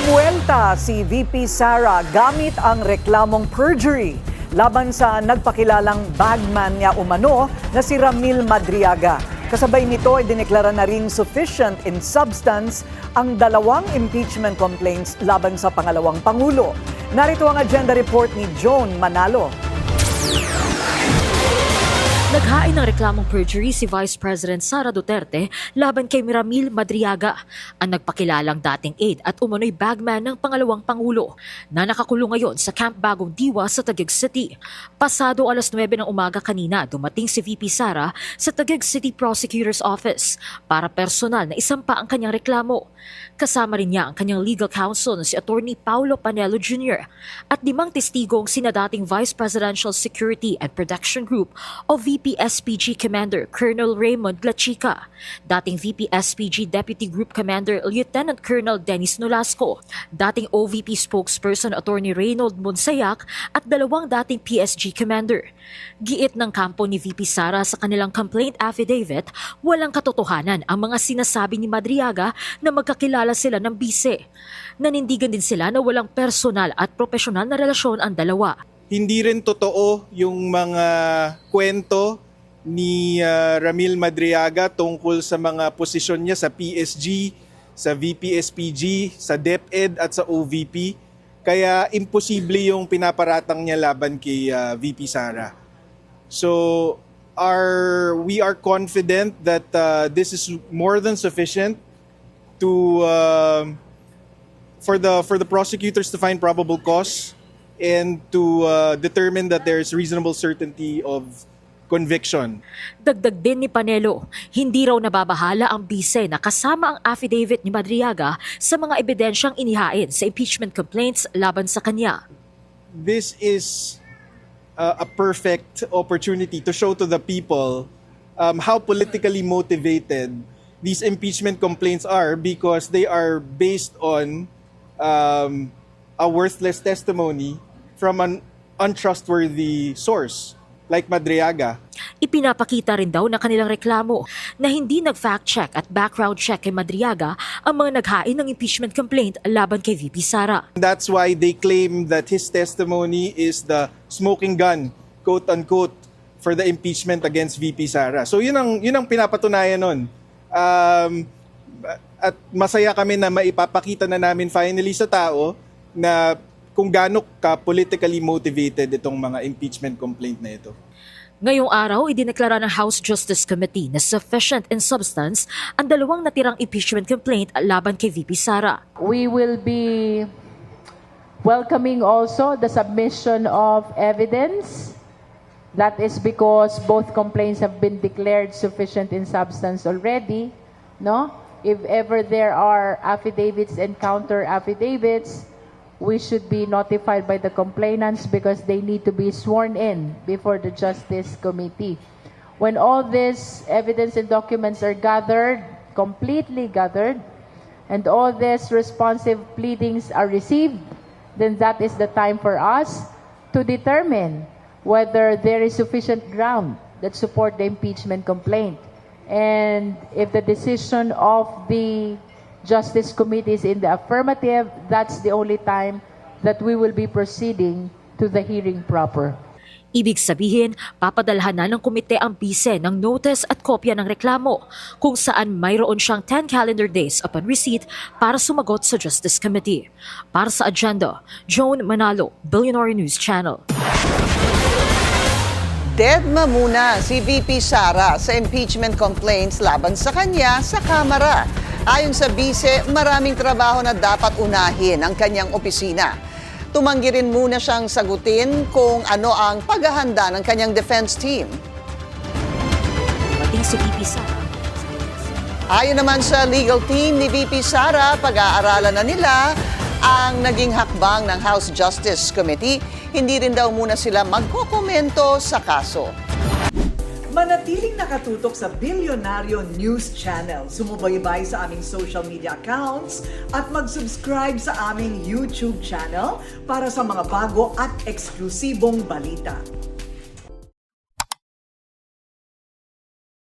Bumuelta si VP Sara gamit ang reklamong perjury laban sa nagpakilalang bagman niya umano na si Ramil Madriaga. Kasabay nito ay dineklara na rin sufficient in substance ang dalawang impeachment complaints laban sa pangalawang Pangulo. Narito ang agenda report ni Joan Manalo. Naghain ng reklamong perjury si Vice President Sara Duterte laban kay Ramil Madriaga, ang nagpakilalang dating aide at umano'y bagman ng pangalawang Pangulo na nakakulong ngayon sa Camp Bagong Diwa sa Taguig City. Pasado alas 9 ng umaga kanina, dumating si VP Sara sa Taguig City Prosecutor's Office para personal na isampa ang kanyang reklamo. Kasama rin niya ang kanyang legal counsel na si Attorney Paulo Panelo Jr. at 5 testigong sina dating Vice Presidential Security and Protection Group o VP-SPG Commander Colonel Raymond Glachica, dating VP-SPG Deputy Group Commander Lieutenant Colonel Dennis Nolasco, dating OVP Spokesperson Attorney Reynold Monsayak at 2 dating PSG Commander. Giit ng kampo ni VP Sara sa kanilang complaint affidavit, walang katotohanan ang mga sinasabi ni Madriaga na magkakilala sila ng bise. Nanindigan din sila na walang personal at profesional na relasyon ang dalawa. Hindi rin totoo yung mga kwento ni Ramil Madriaga tungkol sa mga posisyon niya sa PSG, sa VP-SPG, sa DepEd at sa OVP. Kaya imposible yung pinaparatang niya laban kay VP Sara. So we are confident that this is more than sufficient to for the prosecutors to find probable cause and to determine that there is reasonable certainty of conviction. Dagdag din ni Panelo, hindi raw nababahala ang bise na kasama ang affidavit ni Madriaga sa mga ebidensyang inihain sa impeachment complaints laban sa kanya. This is a perfect opportunity to show to the people how politically motivated these impeachment complaints are, because they are based on a worthless testimony from an untrustworthy source like Madriaga. Ipinapakita rin daw na kanilang reklamo na hindi nag-fact check at background check kay Madriaga ang mga naghain ng impeachment complaint laban kay VP Sara. That's why they claim that his testimony is the smoking gun, quote-unquote, for the impeachment against VP Sara. So yun ang pinapatunayan nun. At masaya kami na maipapakita na namin finally sa tao na kung gaano ka politically motivated itong mga impeachment complaint na ito. Ngayong araw, idineklara ng House Justice Committee na sufficient in substance ang 2 natirang impeachment complaint laban kay VP Sara. We will be welcoming also the submission of evidence. That is because both complaints have been declared sufficient in substance already. No? If ever there are affidavits and counter affidavits, we should be notified by the complainants because they need to be sworn in before the Justice Committee. When all this evidence and documents are gathered, completely gathered, and all these responsive pleadings are received, then that is the time for us to determine whether there is sufficient ground that support the impeachment complaint. And if the decision of the Justice Committee is in the affirmative, that's the only time that we will be proceeding to the hearing proper. Ibig sabihin, papadalhan na ng komite ang bise ng notice at kopya ng reklamo kung saan mayroon siyang 10 calendar days upon receipt para sumagot sa Justice Committee. Para sa agenda, Joan Manalo, Billionaire News Channel. Deadma muna si VP Sara sa impeachment complaints laban sa kanya sa Kamara. Ayon sa bise, maraming trabaho na dapat unahin ang kanyang opisina. Tumanggi rin muna siyang sagutin kung ano ang paghahanda ng kanyang defense team. Dumating si VP Sara. Ayon naman sa legal team ni VP Sara, pag-aaralan na nila ang naging hakbang ng House Justice Committee. Hindi rin daw muna sila magkokomento sa kaso. Manatiling nakatutok sa Billionaire News Channel. Sumubaybay sa aming social media accounts at mag-subscribe sa aming YouTube channel para sa mga bago at eksklusibong balita.